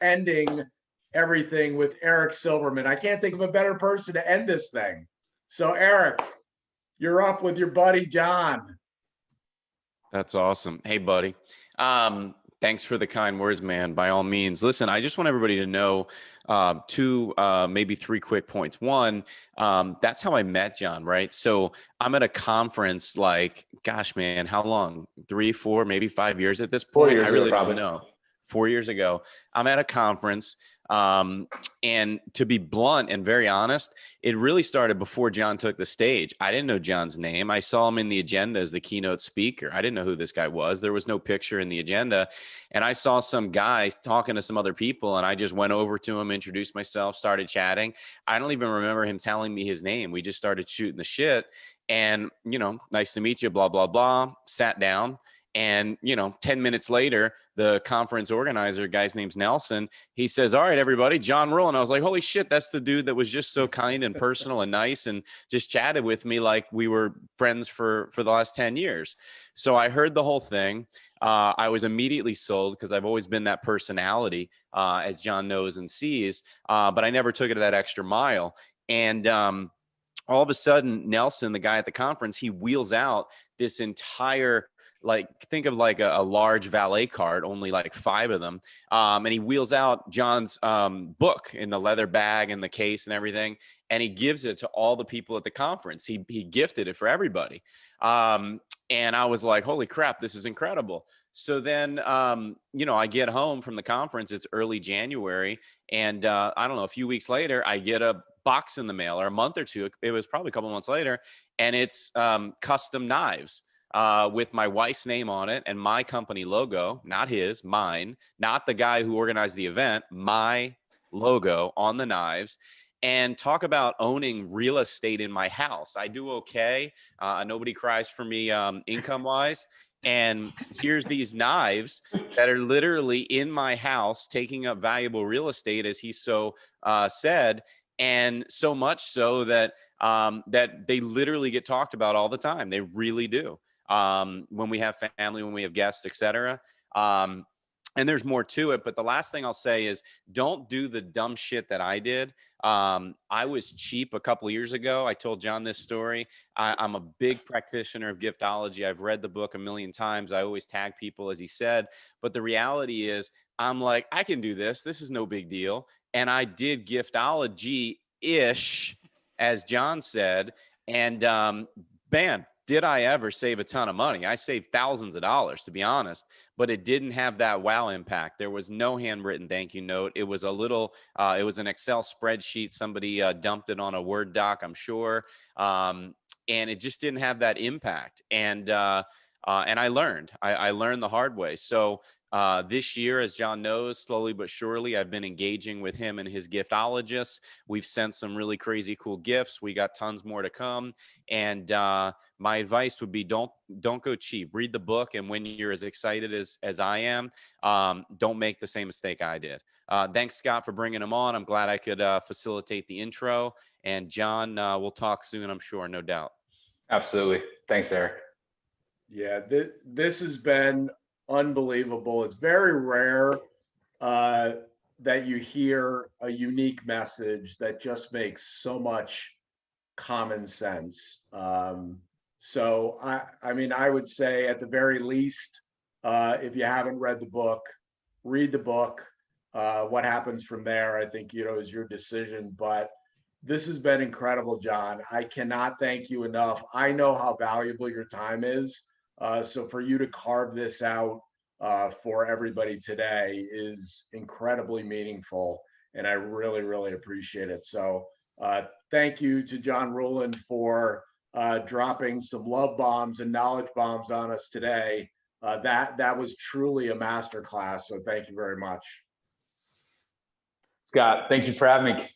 ending everything with Eric Silverman. I can't think of a better person to end this thing. So Eric, you're up with your buddy, John. That's awesome. Hey, buddy. Thanks for the kind words, man. By all means. Listen, I just want everybody to know two, maybe three quick points. One, that's how I met John, right? So I'm at a conference like, gosh, man, how long? 3, 4, maybe 5 years at this point? 4 years I really ago, don't probably. know. 4 years ago, I'm at a conference. And to be blunt and very honest, it really started before John took the stage. I didn't know John's name. I saw him in the agenda as the keynote speaker. I didn't know who this guy was. There was no picture in the agenda. And I saw some guy talking to some other people, and I just went over to him, introduced myself, started chatting. I don't even remember him telling me his name. We just started shooting the shit. And, nice to meet you, blah, blah, blah, sat down. And, 10 minutes later, the conference organizer, guy's name's Nelson, he says, all right, everybody, John Ruhlin. I was like, holy shit, that's the dude that was just so kind and personal and nice and just chatted with me like we were friends for the last 10 years. So I heard the whole thing. I was immediately sold because I've always been that personality, as John knows and sees, but I never took it that extra mile. And all of a sudden, Nelson, the guy at the conference, he wheels out this entire, think of like a large valet cart, only like 5 of them. And he wheels out John's book in the leather bag and the case and everything. And he gives it to all the people at the conference. He gifted it for everybody. And I was like, holy crap, this is incredible. So then, I get home from the conference. It's early January. And I don't know, a few weeks later, I get a box in the mail, or a month or two. It was probably a couple months later. And it's custom knives. With my wife's name on it and my company logo, not his, mine, not the guy who organized the event, my logo on the knives. And talk about owning real estate in my house. I do okay. Nobody cries for me income wise. And here's these knives that are literally in my house, taking up valuable real estate, as he so said. And so much so that that they literally get talked about all the time. They really do. When we have family, when we have guests, etc. And there's more to it. But the last thing I'll say is don't do the dumb shit that I did. I was cheap a couple of years ago. I told John this story. I'm a big practitioner of giftology. I've read the book a million times. I always tag people, as he said. But the reality is I'm like, I can do this. This is no big deal. And I did giftology-ish, as John said. And man, did I ever save a ton of money? I saved thousands of dollars, to be honest, but it didn't have that wow impact. There was no handwritten thank you note. It was it was an Excel spreadsheet. Somebody dumped it on a Word doc, I'm sure. And it just didn't have that impact. And I learned. I learned the hard way. So this year, as John knows, slowly but surely, I've been engaging with him and his giftologists. We've sent some really crazy cool gifts. We got tons more to come. And my advice would be don't go cheap. Read the book. And when you're as excited as I am, don't make the same mistake I did. Thanks, Scott, for bringing him on. I'm glad I could facilitate the intro. And John, we'll talk soon, I'm sure, no doubt. Absolutely. Thanks, Eric. Yeah, this has been unbelievable. It's very rare that you hear a unique message that just makes so much common sense. So I mean, I would say at the very least, if you haven't read the book, read the book. What happens from there, I think, is your decision. But this has been incredible, John. I cannot thank you enough. I know how valuable your time is. So for you to carve this out for everybody today is incredibly meaningful. And I really, really appreciate it. So thank you to John Ruhlin for dropping some love bombs and knowledge bombs on us today. That was truly a masterclass. So thank you very much. Scott, thank you for having me.